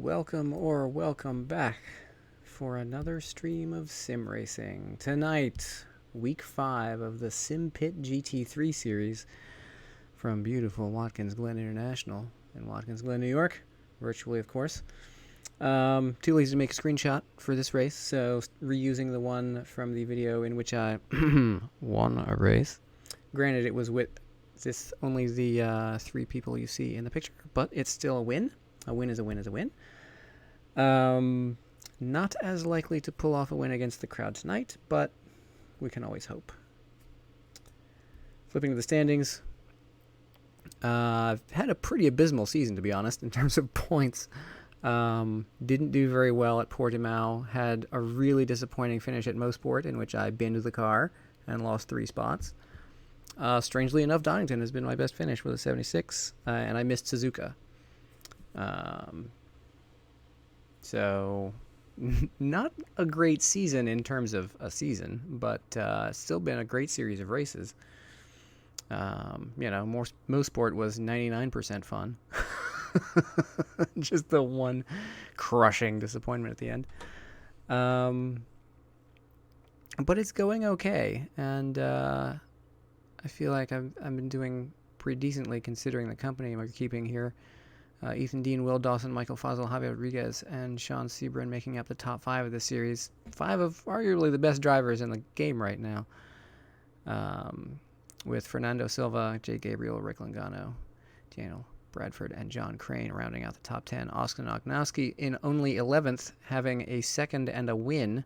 Welcome back for another stream of sim racing. Tonight, week 5 of the SimPit GT3 series from beautiful Watkins Glen International in Watkins Glen, New York, virtually, of course. Too lazy to make a screenshot for this race, so reusing the one from the video in which I won a race. Granted, it was with only the 3 people you see in the picture, but it's still a win. A win is a win is a win. Not as likely to pull off a win against the crowd tonight, but we can always hope. Flipping to the standings. I've had a pretty abysmal season, to be honest, in terms of points. Didn't do very well at Portimao. Had a really disappointing finish at Mosport, in which I binned the car and lost 3 spots. Strangely enough, Donington has been my best finish with a 76, and I missed Suzuka. So not a great season in terms of a season, but still been a great series of races. Mosport was 99% fun. Just the one crushing disappointment at the end. But it's going okay, and I feel like I've been doing pretty decently considering the company we're keeping here. Ethan Dean, Will Dawson, Michael Fazal, Javier Rodriguez, and Sean Sebrin making up the top 5 of the series. 5 of arguably the best drivers in the game right now. With Fernando Silva, Jay Gabriel, Rick Langano, Daniel Bradford, and John Crane rounding out the top 10. Austin Ognowski in only 11th, having a second and a win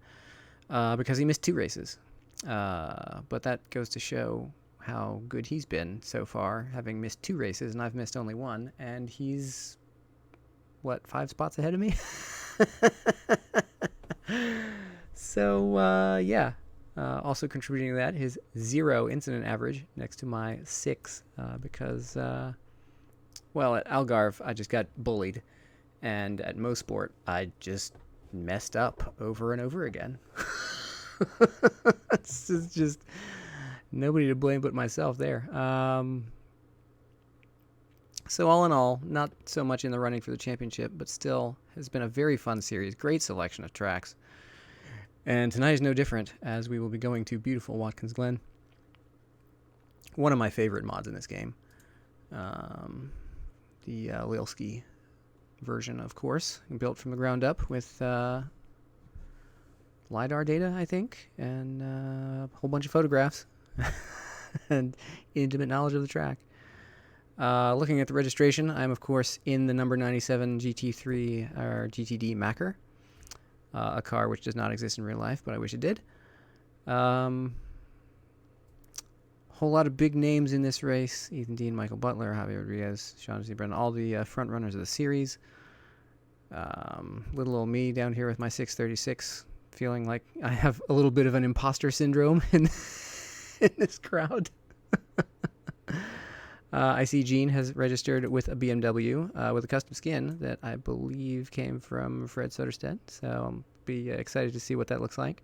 because he missed 2 races. But that goes to show how good he's been so far, having missed 2 races, and I've missed only 1, and he's, 5 spots ahead of me? So, yeah. Also contributing to that, his 0 incident average next to my 6, because, at Algarve, I just got bullied, and at Mosport, I just messed up over and over again. It's just nobody to blame but myself there. So all in all, not so much in the running for the championship, but still has been a very fun series. Great selection of tracks. And tonight is no different, as we will be going to beautiful Watkins Glen. One of my favorite mods in this game. The Lilski version, of course, built from the ground up with LiDAR data, I think, and a whole bunch of photographs. And intimate knowledge of the track. Looking at the registration, I'm of course in the number 97 GT3 or GTD Macker, a car which does not exist in real life, but I wish it did. Whole lot of big names in this race: Ethan Dean, Michael Butler, Javier Rodriguez, Sean Sebrin, all the front runners of the series. Little old me down here with my 636, feeling like I have a little bit of an imposter syndrome in this crowd. I see Gene has registered with a BMW with a custom skin that I believe came from Fred Soderstedt, so I'll be excited to see what that looks like.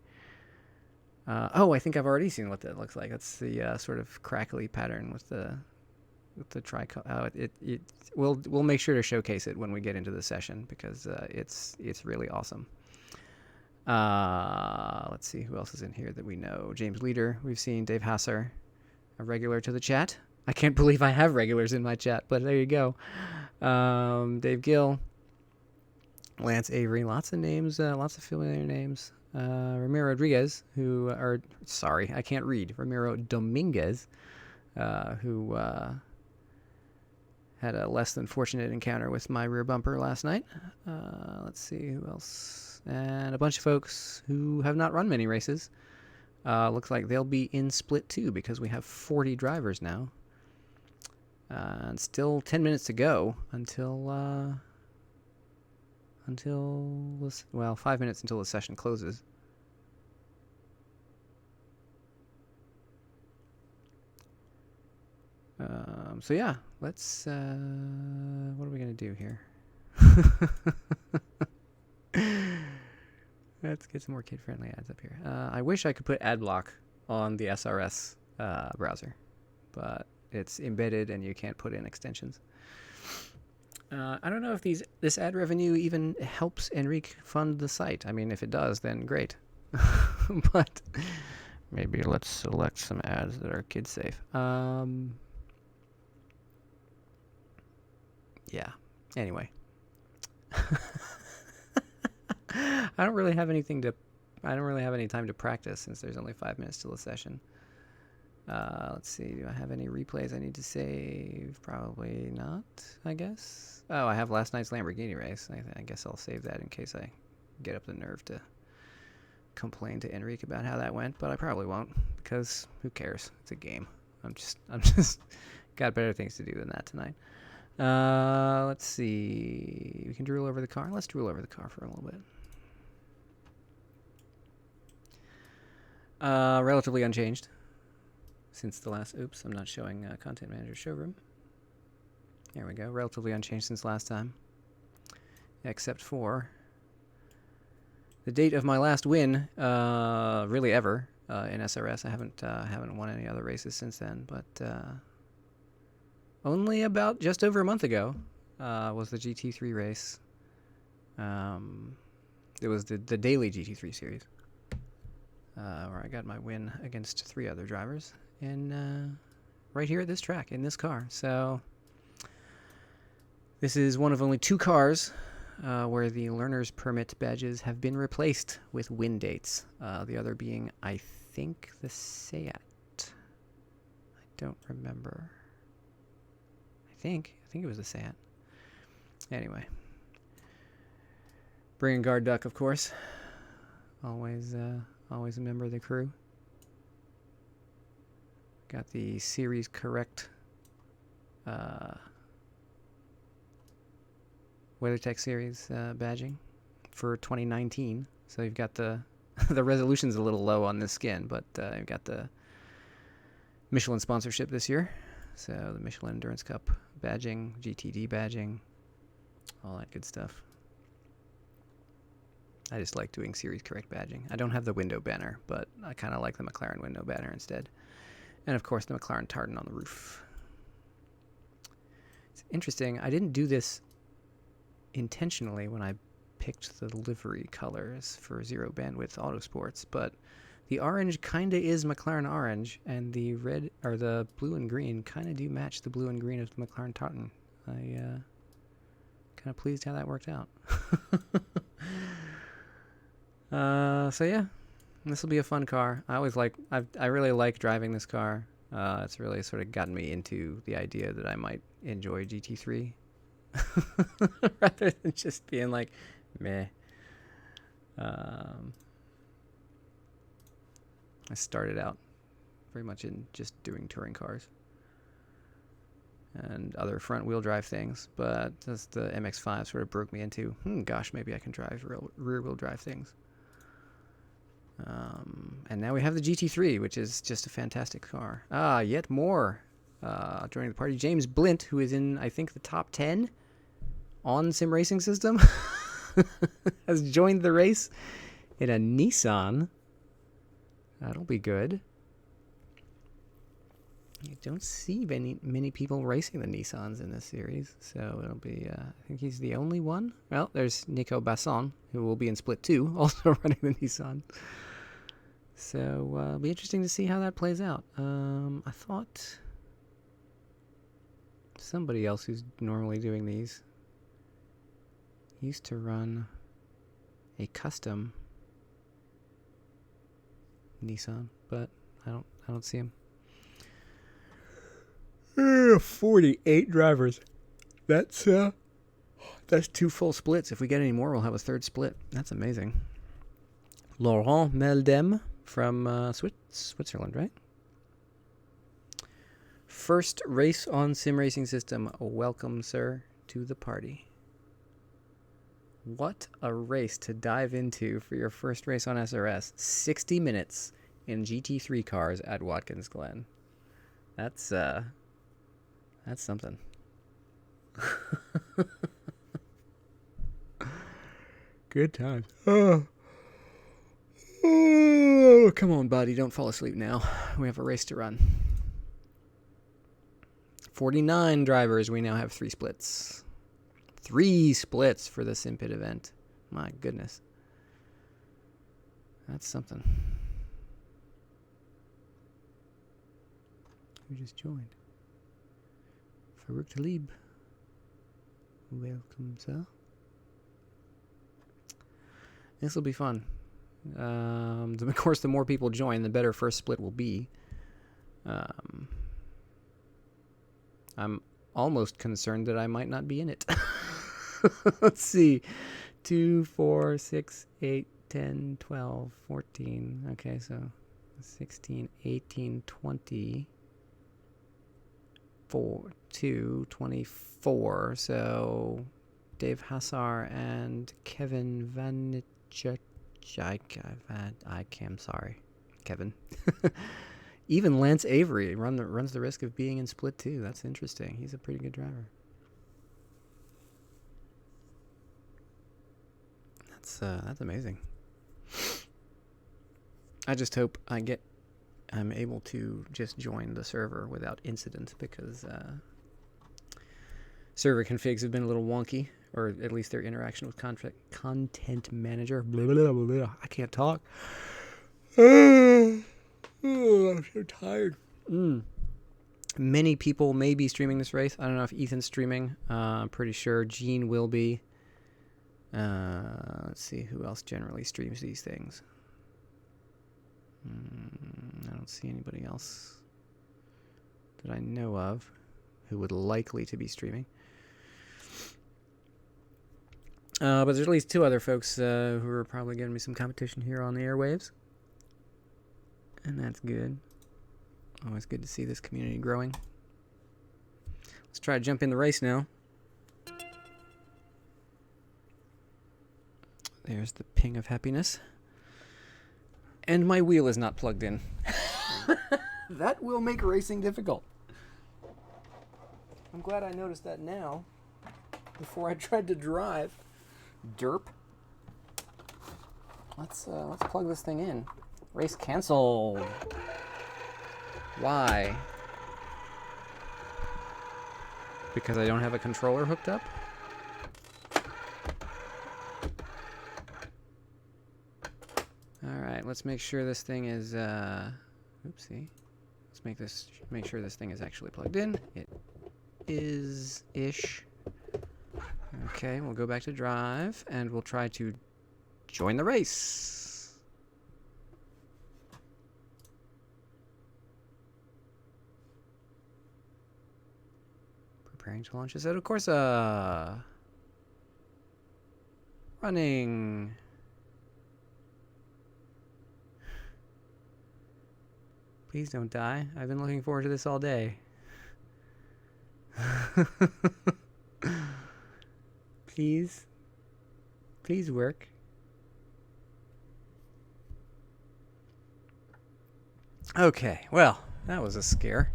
I think I've already seen what that looks like. That's the sort of crackly pattern with the tricolor. We'll make sure to showcase it when we get into the session, because it's really awesome. Let's see who else is in here that we know. James Leader, we've seen. Dave Hasser, a regular to the chat. I can't believe I have regulars in my chat, but there you go. Dave Gill, Lance Avery, lots of names, lots of familiar names. Ramiro Rodriguez, I can't read. Ramiro Dominguez, who had a less than fortunate encounter with my rear bumper last night. Let's see who else. And a bunch of folks who have not run many races. Looks like they'll be in Split 2 because we have 40 drivers now. And still 10 minutes to go until 5 minutes until the session closes. So yeah, let's, what are we going to do here? Let's get some more kid-friendly ads up here. I wish I could put ad block on the SRS browser, but it's embedded and you can't put in extensions. I don't know if this ad revenue even helps Enrique fund the site. I mean, if it does, then great. But maybe let's select some ads that are kid safe. Yeah. Anyway. I don't really have any time to practice since there's only 5 minutes till the session. Let's see. Do I have any replays I need to save? Probably not, I guess. Oh, I have last night's Lamborghini race. I guess I'll save that in case I get up the nerve to complain to Enrique about how that went, but I probably won't because who cares? It's a game. I'm just got better things to do than that tonight. Let's see. We can drool over the car. Let's drool over the car for a little bit. Relatively unchanged since the last. Oops, I'm not showing Content Manager Showroom. There we go. Relatively unchanged since last time, except for the date of my last win. Really ever in SRS. I haven't won any other races since then, but only about just over a month ago was the GT3 race. It was the daily GT3 series. Where I got my win against 3 other drivers, and right here at this track, in this car. So this is one of only 2 cars where the learner's permit badges have been replaced with win dates. The other being, I think, the Seat. I don't remember. I think it was the Seat. Anyway. Bringing guard duck, of course. Always a member of the crew. Got the series correct WeatherTech series badging for 2019. So you've got the the resolution's a little low on this skin, but you've got the Michelin sponsorship this year. So the Michelin Endurance Cup badging, GTD badging, all that good stuff. I just like doing series correct badging. I don't have the window banner, but I kind of like the McLaren window banner instead. And of course the McLaren tartan on the roof. It's interesting. I didn't do this intentionally when I picked the livery colors for Zero Bandwidth Autosports, but the orange kind of is McLaren orange, and the red or the blue and green kind of do match the blue and green of the McLaren tartan. I kind of pleased how that worked out. So yeah, this will be a fun car. I really like driving this car. It's really sort of gotten me into the idea that I might enjoy GT3 rather than just being like, meh. I started out very much in just doing touring cars and other front-wheel drive things, but as the MX-5 sort of broke me into, gosh, maybe I can drive rear-wheel drive things. And now we have the GT3, which is just a fantastic car. Yet more joining the party. James Blint, who is in, I think, the top 10 on Sim Racing System, has joined the race in a Nissan. That'll be good. You don't see many people racing the Nissans in this series, so it'll be, I think he's the only one. Well, there's Nico Basson, who will be in Split 2, also running the Nissan. So it'll be interesting to see how that plays out. I thought somebody else who's normally doing these used to run a custom Nissan, but I don't see him. 48 drivers. That's 2 full splits. If we get any more, we'll have a 3rd split. That's amazing. Laurent Meldem from Switzerland, right? First race on Sim Racing System. Welcome, sir, to the party. What a race to dive into for your first race on SRS. 60 minutes in GT3 cars at Watkins Glen. That's something. Good times. Oh, come on, buddy. Don't fall asleep now. We have a race to run. 49 drivers. We now have 3 splits. 3 splits for the SimPit event. My goodness. That's something. Who just joined? Farouk Talib. Welcome, sir. This will be fun. Of course, the more people join, the better first split will be. I'm almost concerned that I might not be in it. Let's see. 2, 4, 6, 8, 10, 12, 14. Okay, so 16, 18, 20. 24. So Dave Hassar and Kevin Vanichek. I'm sorry, Kevin. Even Lance Avery runs the risk of being in Split 2. That's interesting. He's a pretty good driver. That's amazing. I just hope I'm able to just join the server without incident, because server configs have been a little wonky, or at least their interaction with content manager. Blah, blah, blah, blah. I can't talk. I'm so tired. Many people may be streaming this race. I don't know if Ethan's streaming. I'm pretty sure Gene will be. Let's see who else generally streams these things. I don't see anybody else that I know of who would likely to be streaming. But there's at least 2 other folks who are probably giving me some competition here on the airwaves. And that's good. Always good to see this community growing. Let's try to jump in the race now. There's the ping of happiness. And my wheel is not plugged in. That will make racing difficult. I'm glad I noticed that now, before I tried to drive. Derp. Let's plug this thing in. Race canceled. Why? Because I don't have a controller hooked up? Alright, let's make sure this thing is, oopsie. Let's make sure this thing is actually plugged in. It is-ish. Okay, we'll go back to drive, and we'll try to join the race. Preparing to launch Assetto Corsa. Running. Please don't die. I've been looking forward to this all day. Please. Please work. Okay, well, that was a scare.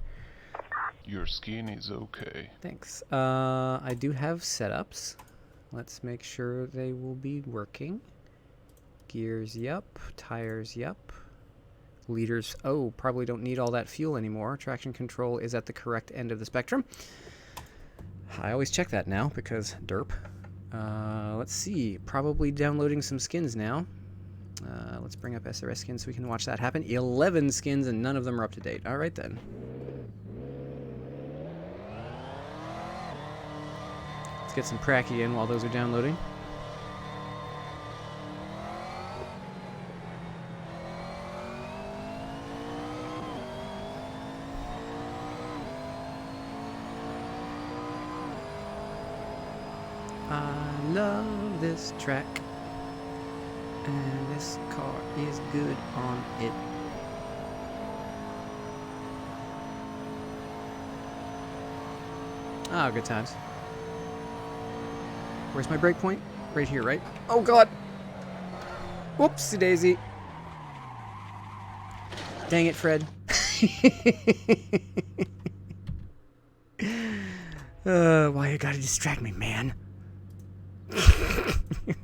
Your skin is okay. Thanks. I do have setups. Let's make sure they will be working. Gears, yup. Tires, yup. Liters, oh, probably don't need all that fuel anymore. Traction control is at the correct end of the spectrum. I always check that now because derp. Let's see, probably downloading some skins now. Let's bring up SRS skins so we can watch that happen. 11 skins and none of them are up to date. All right then. Let's get some pracky in while those are downloading. I love this track, and this car is good on it. Ah, good times. Where's my brake point? Right here, right? Oh god! Whoopsie daisy. Dang it, Fred. Why you gotta distract me, man?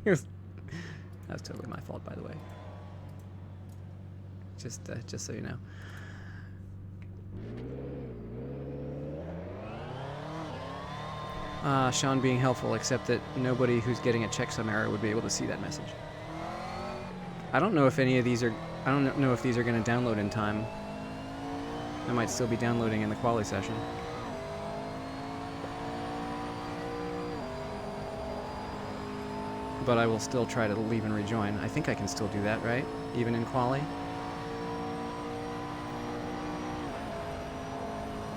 That was totally my fault, by the way. Just so you know. Sean being helpful, except that nobody who's getting a checksum error would be able to see that message. I don't know if any of these are... I don't know if these are going to download in time. I might still be downloading in the quali session. But I will still try to leave and rejoin. I think I can still do that, right? Even in quali?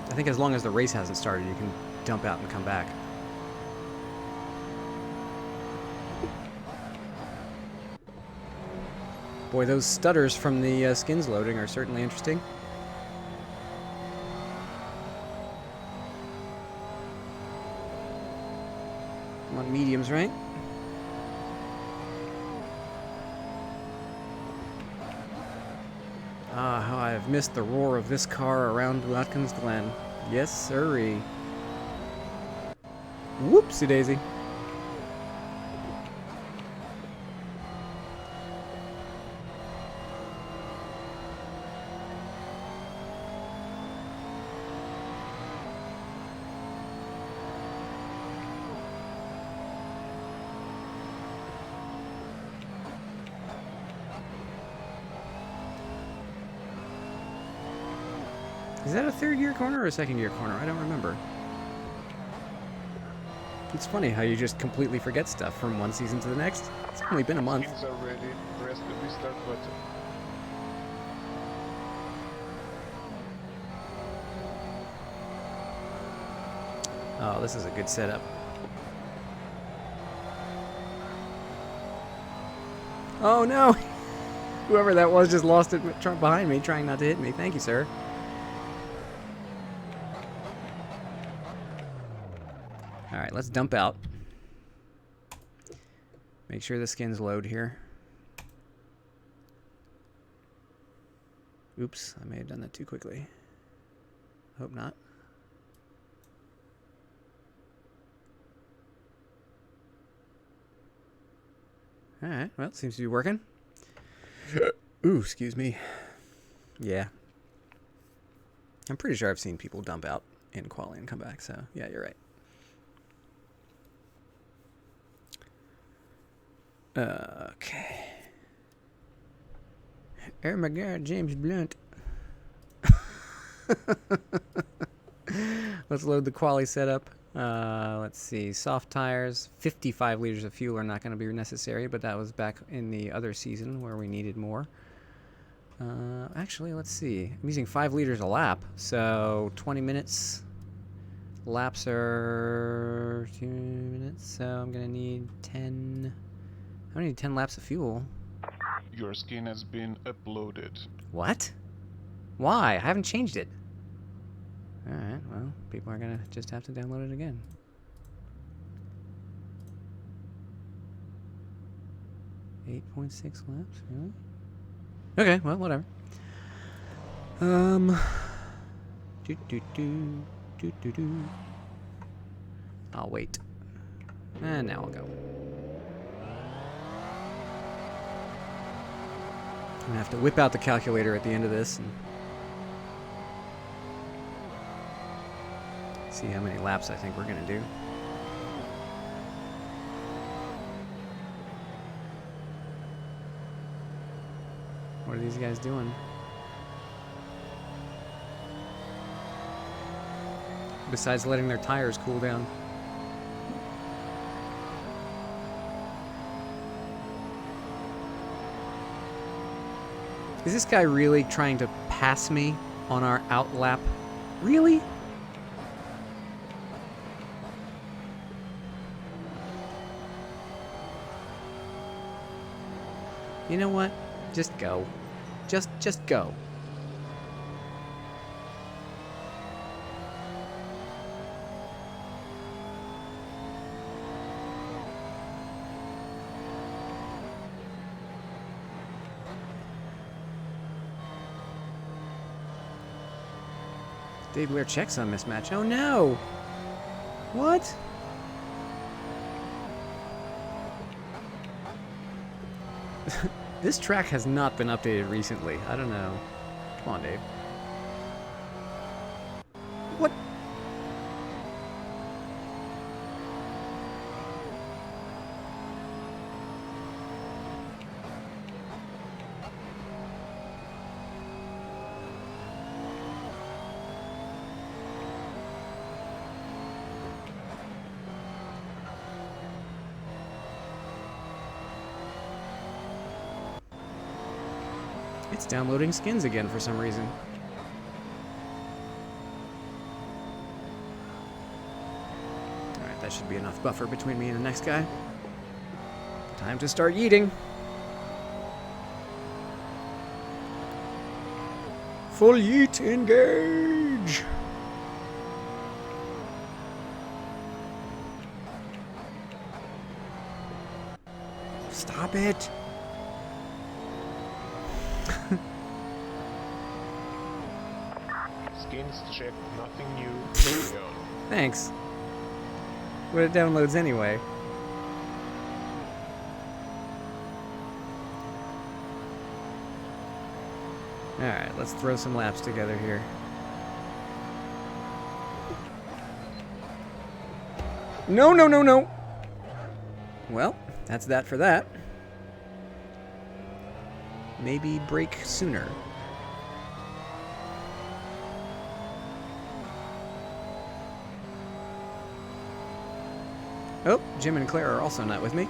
I think as long as the race hasn't started, you can dump out and come back. Boy, those stutters from the skins loading are certainly interesting. I'm on mediums, right? Ah, how I have missed the roar of this car around Watkins Glen. Yes, sirree. Whoopsie daisy. Is that a third gear corner or a second gear corner? I don't remember. It's funny how you just completely forget stuff from one season to the next. It's only been a month. Skins are ready. Press the restart button. Oh, this is a good setup. Oh no! Whoever that was just lost it behind me, trying not to hit me. Thank you, sir. Alright, let's dump out. Make sure the skins load here. Oops, I may have done that too quickly. Hope not. Alright, well, seems to be working. Ooh, excuse me. Yeah. I'm pretty sure I've seen people dump out in quali and come back, so yeah, you're right. Okay. Oh my god, James Blunt. Let's load the quali setup. Let's see. Soft tires. 55 liters of fuel are not going to be necessary, but that was back in the other season where we needed more. Actually, let's see. I'm using 5 liters a lap, so 20 minutes. Laps are 2 minutes, so I'm going to need 10... I need 10 laps of fuel. Your skin has been uploaded. What? Why? I haven't changed it. Alright, well, people are gonna just have to download it again. .6 laps, really? Okay, well, whatever. I'll wait. And now I'll go. I'm gonna have to whip out the calculator at the end of this and see how many laps I think we're gonna do. What are these guys doing? Besides letting their tires cool down. Is this guy really trying to pass me on our out lap? Really? You know what? Just go. Just go. Dave Blair checks on mismatch. Oh no! What? This track has not been updated recently. I don't know. Come on, Dave. What? It's downloading skins again for some reason. Alright, that should be enough buffer between me and the next guy. Time to start yeeting. Full yeet, engage! Stop it! Skins check, nothing new. Carry on. Thanks. But it downloads anyway. Alright, let's throw some laps together here. No, no, no, no! Well, that's that for that. Maybe brake sooner. Oh, Jim and Claire are also not with me.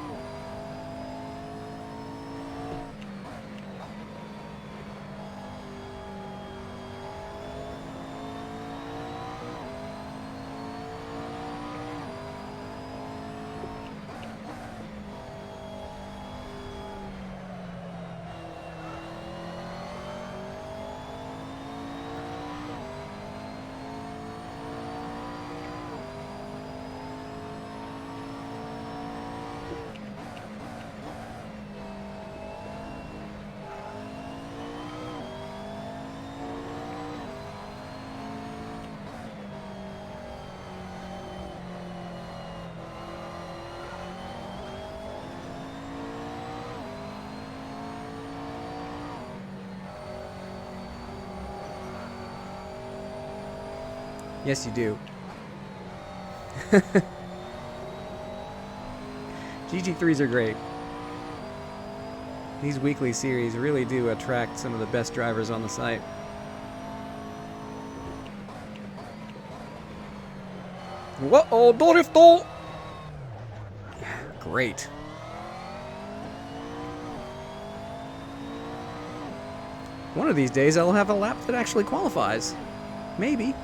Yes, you do. GT3s are great. These weekly series really do attract some of the best drivers on the site. Whoa, drifto! Great. One of these days I'll have a lap that actually qualifies. Maybe.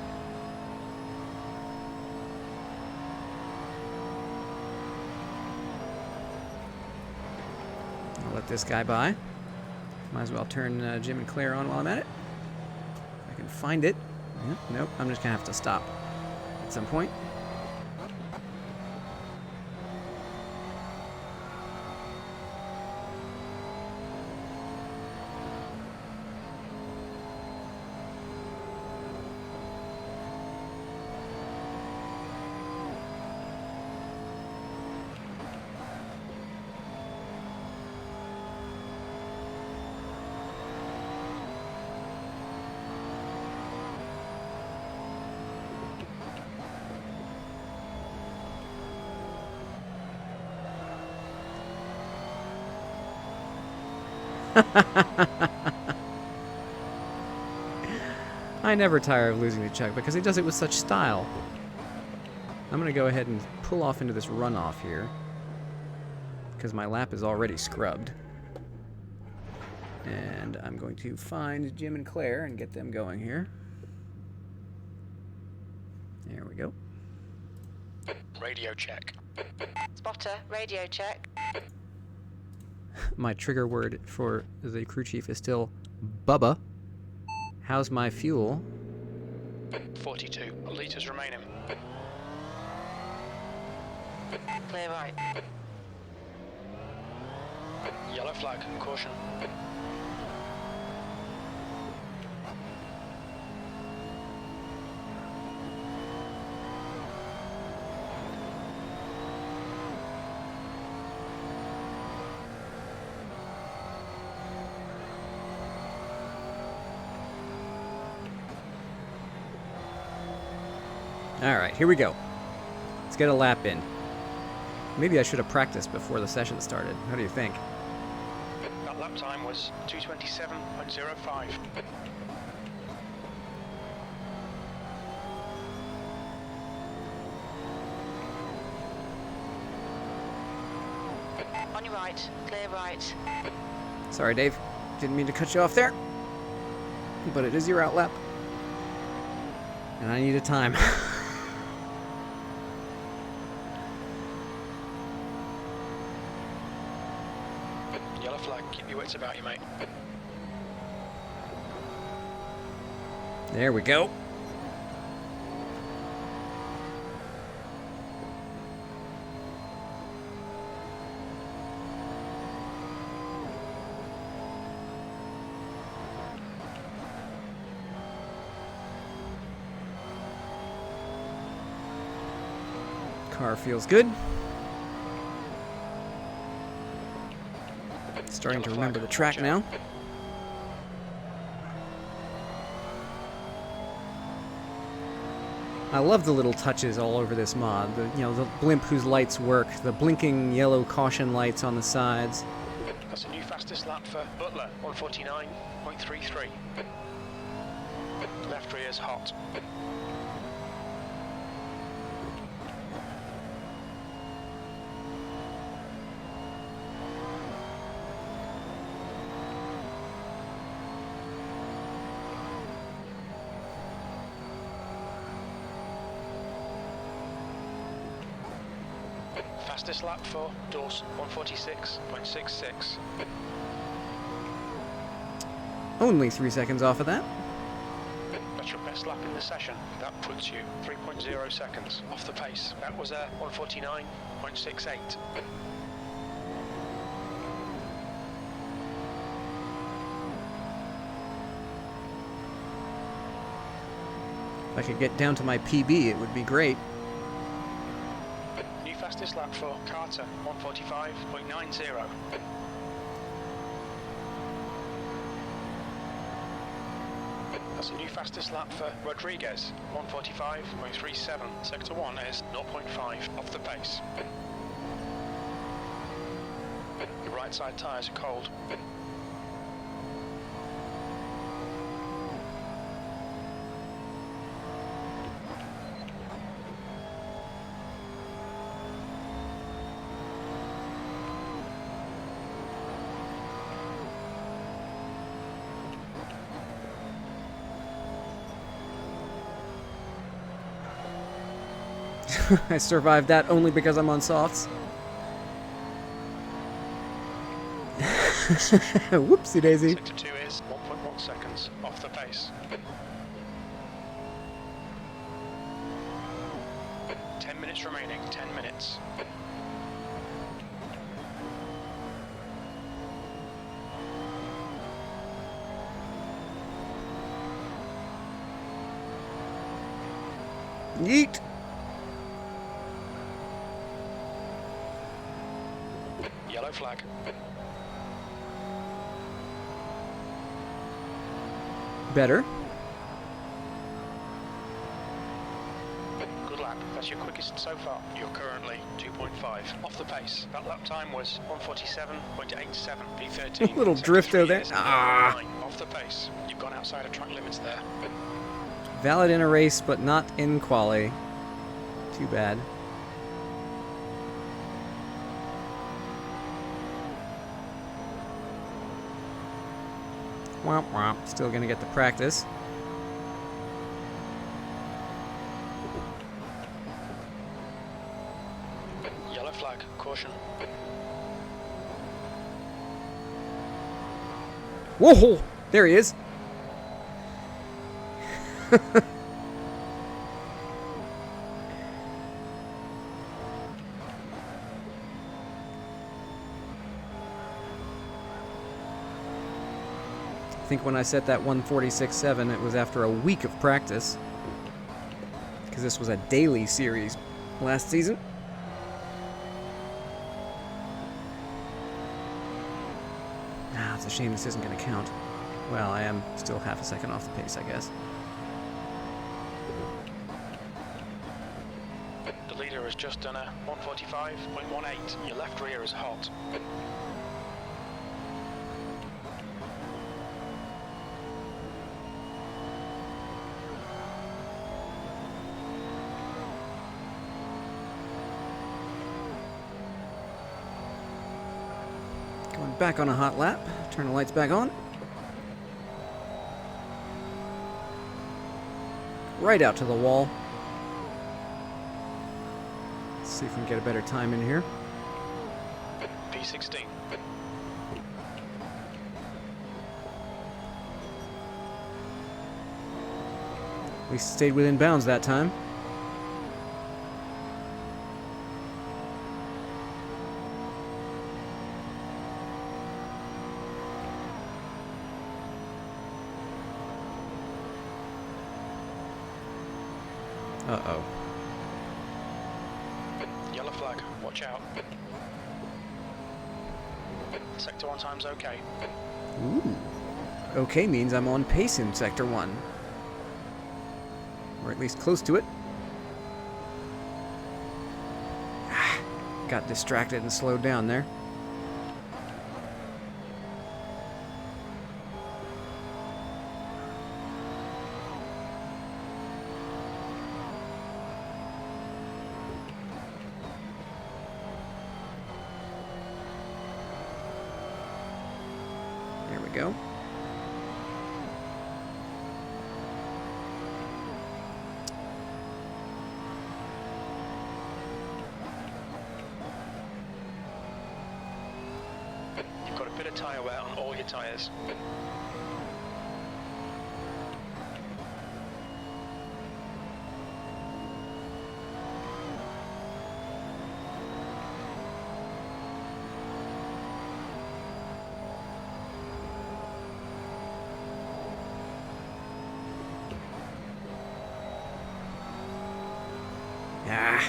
Let this guy by. Might as well turn Jim and Claire on while I'm at it. If I can find it. Nope, I'm just gonna have to stop at some point. I never tire of losing to Chuck because he does it with such style. I'm going to go ahead and pull off into this runoff here because my lap is already scrubbed. And I'm going to find Jim and Claire and get them going here. There we go. Radio check. Spotter, radio check. My trigger word for the crew chief is still Bubba. How's my fuel? 42 litres remaining. Clear right. Yellow flag, caution. Alright, here we go. Let's get a lap in. Maybe I should have practiced before the session started. How do you think? That lap time was 2:27.05. On your right, clear right. Sorry, Dave. Didn't mean to cut you off there. but it is your outlap. And I need a time. Yellow flag, keep your wits about you, mate. There we go. Car feels good. Starting to remember the track now. I love the little touches all over this mod. The, the blimp whose lights work, the blinking yellow caution lights on the sides. That's a new fastest lap for Butler, 149.33. Left rear's hot. Fastest lap for Dawson, 146.66. Only 3 seconds off of that. That's your best lap in the session. That puts you 3.0 seconds off the pace. That was a 149.68. If I could get down to my PB, it would be great. New fastest lap for Carter, 145.90. That's a new fastest lap for Rodriguez, 145.37. Sector 1 is 0.5 off the pace. Your right side tyres are cold. I survived that only because I'm on softs. Whoopsie daisy. Sector 2 is 1.1 seconds off the pace. 10 minutes remaining, 10 minutes. Yeet. Yellow flag. Better. Good lap. That's your quickest so far. You're currently 2.5 off the pace. That lap time was 147.87. P13. Little Sector drifto 3 there. is Ah. 9 off the pace. You've gone outside of track limits there. Valid in a race, but not in quali. Too bad. Womp womp. Still gonna get the practice. Yellow flag. Caution. Whoa! There he is. I think when I set that 146.7, it was after a week of practice. Because this was a daily series last season. Ah, it's a shame this isn't going to count. Well, I am still half a second off the pace, I guess. The leader has just done a 145.18. Your left rear is hot. Going back on a hot lap. Turn the lights back on. right out to the wall. Let's see if we can get a better time in here. P16. We stayed within bounds that time. Uh-oh. Yellow flag, watch out. Sector 1 time's okay. Ooh. Okay means I'm on pace in Sector 1. Or at least close to it. Got distracted and slowed down there. There we go. You've got a bit of tyre wear on all your tyres. Ah.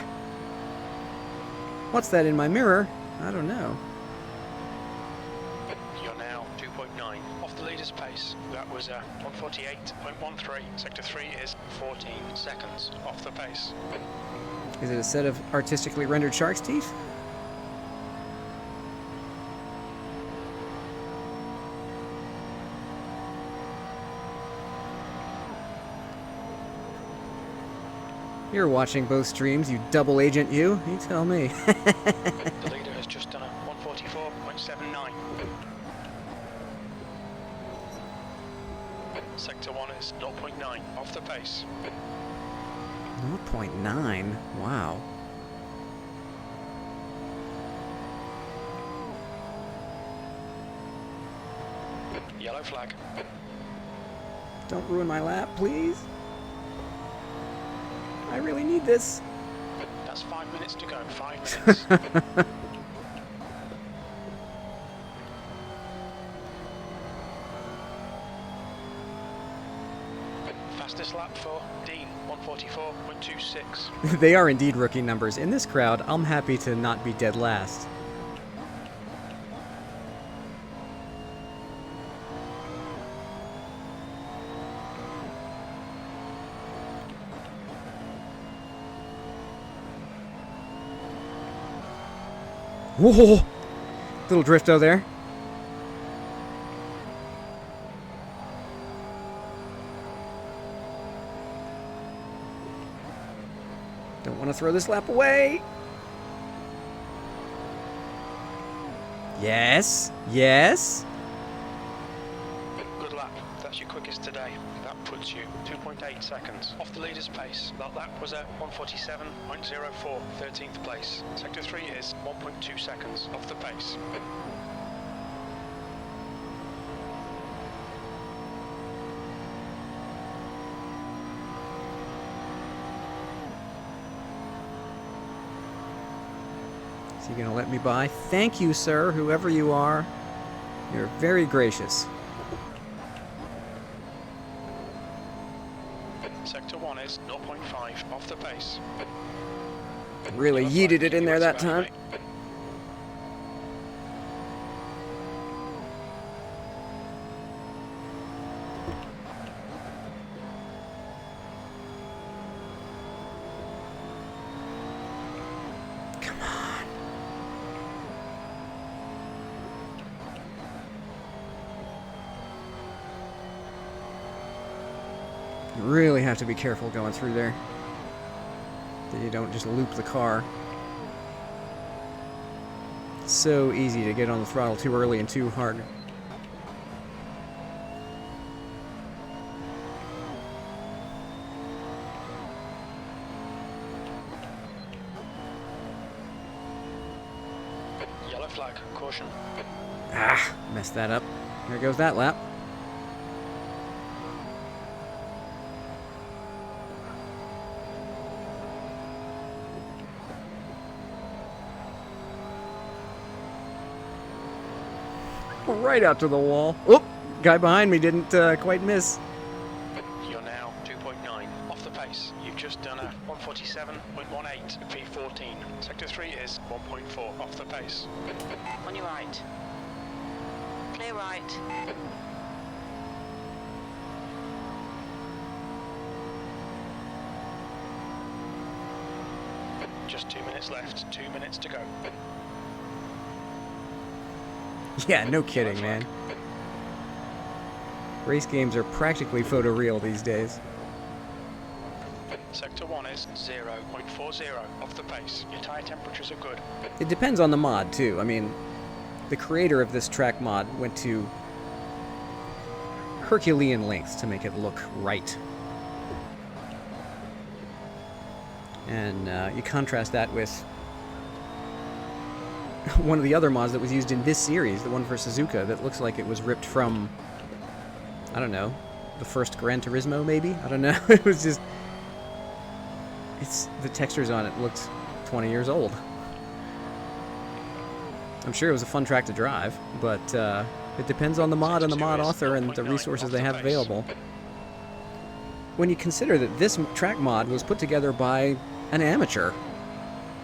What's that in my mirror? I don't know. You're now 2.9 off the leader's pace. That was 148.13. Sector 3 is 14 seconds off the pace. Is it a set of artistically rendered shark's teeth? You're watching both streams, you double agent you. You tell me. The leader has just done a 144.79. Sector 1 is 0.9 off the pace. 0.9? Wow. Yellow flag. Don't ruin my lap, please. I really need this. That's 5 minutes to go. 5 minutes. Fastest lap for Dean, 144.26. They are indeed rookie numbers. In this crowd, I'm happy to not be dead last. Whoa! Little drifto there. Don't want to throw this lap away. Yes. Yes. Good lap. That's your quickest today. That puts you 2.8 seconds off the leader's pace. That lap was at 147.04, 13th place. Sector 3 is 1.2 seconds off the pace. Is he going to let me by? Thank you, sir, whoever you are. You're very gracious. Sector 1 is 0.5 off the pace. Really yeeted it in there that time. Come on. You really have to be careful going through there, that you don't just loop the car. It's so easy to get on the throttle too early and too hard. flag. Caution. Ah, messed that up. There goes that lap. Right out to the wall. Oop! Guy behind me didn't quite miss. You're now 2.9 off the pace. You've just done a 147.18 P14. Sector 3 is 1.4 off the pace. On your right. Clear right. Just 2 minutes left. 2 minutes to go. Yeah, no kidding, man. Race games are practically photoreal these days. Sector 1 is 0.40 off the pace. Your tyre temperatures are good. It depends on the mod, too. I mean, the creator of this track mod went to Herculean lengths to make it look right. And you contrast that with one of the other mods that was used in this series, the one for Suzuka, that looks like it was ripped from, I don't know, the first Gran Turismo, maybe? I don't know. It was just... the textures on it looked 20 years old. I'm sure it was a fun track to drive, but it depends on the mod and the mod author and the resources they have available. When you consider that this track mod was put together by an amateur,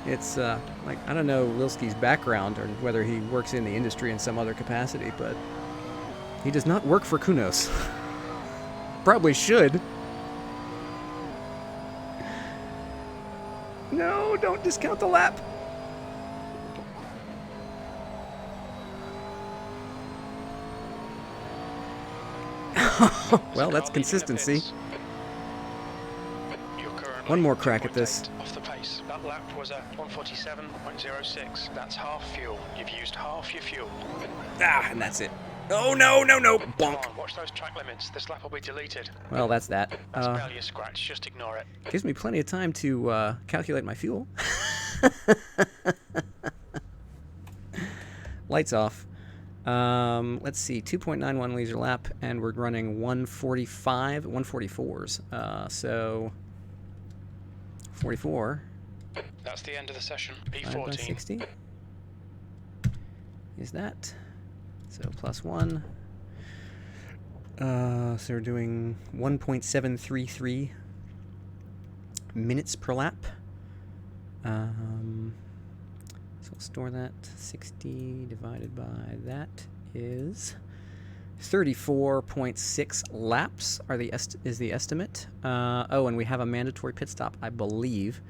it's like, I don't know Lilsky's background or whether he works in the industry in some other capacity, but he does not work for Kunos. Probably should. No, don't discount the lap. Well, that's consistency. One more crack at this. Off the pace. That lap was a 147.06. That's half fuel. You've used half your fuel. Ah, and that's it. Oh, no, no, no. Come Bonk. on, watch those track limits. This lap will be deleted. Well, that's that. That's barely a scratch. Just ignore it. Gives me plenty of time to calculate my fuel. Lights off. Let's see, 2.91 liters a lap, and we're running 144s. So 44. That's the end of the session. Divided by P14. 60 is that. So plus 1. So we're doing 1.733 minutes per lap. So we'll store that. 60 divided by that is 34.6 laps is the estimate. Oh, and we have a mandatory pit stop, I believe.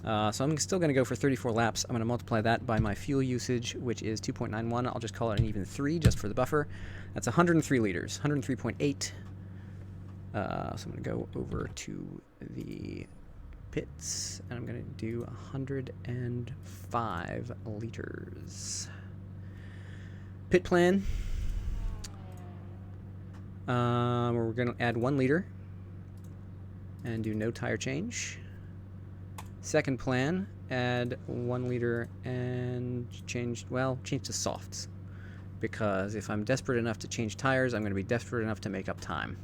So I'm still going to go for 34 laps. I'm going to multiply that by my fuel usage, which is 2.91. I'll just call it an even 3 just for the buffer. That's 103 liters, 103.8. So I'm going to go over to the pits, and I'm going to do 105 liters. Pit plan. We're going to add 1 liter and do no tire change. Second plan, add 1 liter and change to softs. Because if I'm desperate enough to change tires, I'm going to be desperate enough to make up time.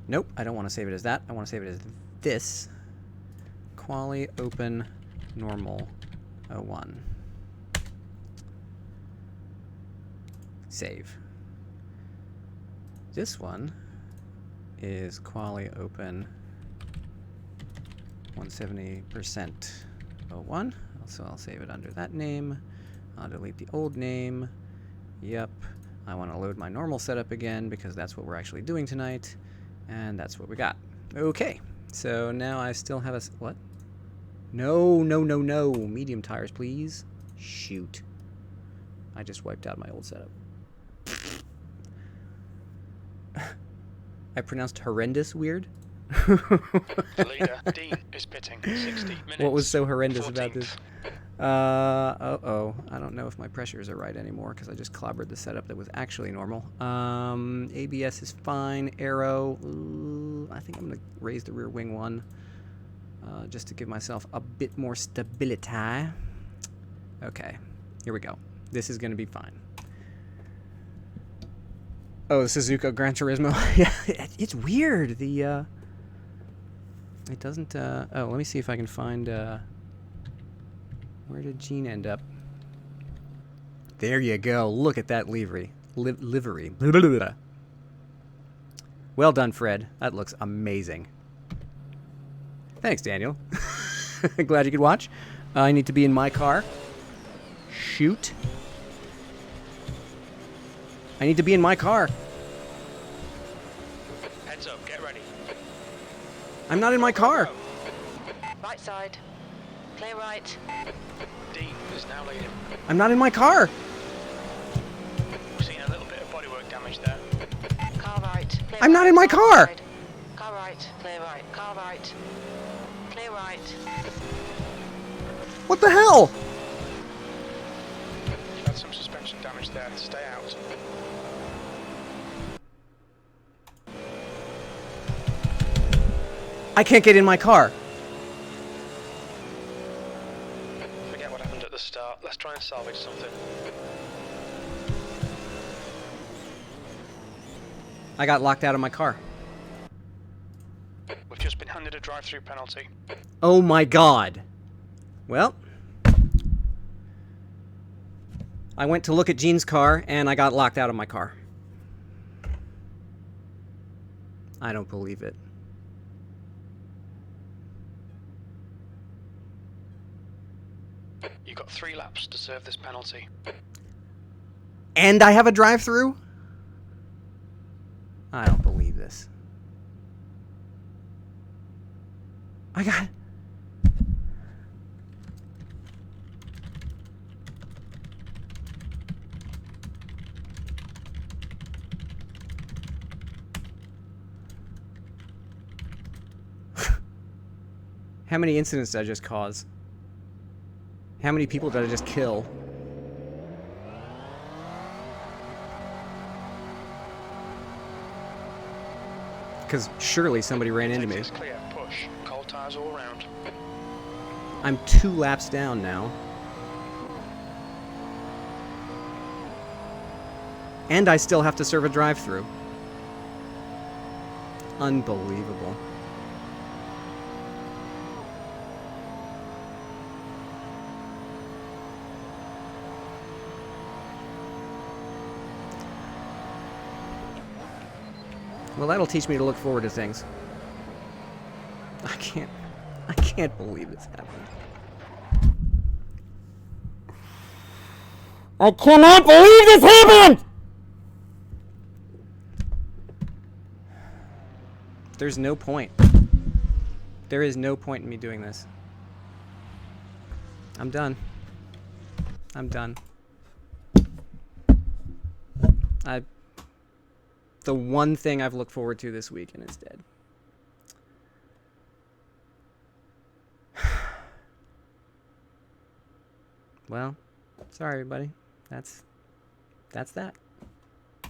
Nope, I don't want to save it as that. I want to save it as this. Quali open normal 01. Save. This one is quali open 170% 01. So I'll save it under that name. I'll delete the old name. Yep. I want to load my normal setup again because that's what we're actually doing tonight. And that's what we got. Okay. So now I still have a... What? No, no, no, no. Medium tires, please. Shoot. I just wiped out my old setup. I pronounced horrendous weird. Leader Dean is pitting 60 minutes. What was so horrendous 14th. about this? Uh-oh. I don't know if my pressures are right anymore because I just clobbered the setup that was actually normal. ABS is fine. Aero. I think I'm going to raise the rear wing one just to give myself a bit more stability. Okay, here we go. This is going to be fine. Oh, the Suzuka Gran Turismo. Yeah, it's weird. The it doesn't. Oh, let me see if I can find. Where did Gene end up? There you go. Look at that livery. Livery. Well done, Fred. That looks amazing. Thanks, Daniel. Glad you could watch. I need to be in my car. Shoot. I need to be in my car. Heads up, get ready. I'm not in my car. Right side. Clear right. D is now leading. I'm not in my car. We've seen a little bit of bodywork damage there. Car right. Clear I'm not right. in my car. Side. Car right. Clear right. Car right. Clear right. What the hell? You've had some suspension damage there. Stay out. I can't get in my car. Forget what happened at the start. Let's try and salvage something. I got locked out of my car. We've just been handed a drive-through penalty. Oh my god. Well, I went to look at Gene's car and I got locked out of my car. I don't believe it. You've got 3 laps to serve this penalty. And I have a drive-through? I don't believe this. I got... How many incidents did I just cause? How many people did I just kill? Because surely somebody ran into me. It's clear. Push. Cold tires all around. I'm 2 laps down now. And I still have to serve a drive-through. Unbelievable. Well, that'll teach me to look forward to things. I can't believe this happened. I cannot believe this happened! There's no point. There is no point in me doing this. I'm done. I'm done. The one thing I've looked forward to this week and it's dead. Well, sorry everybody. That's that.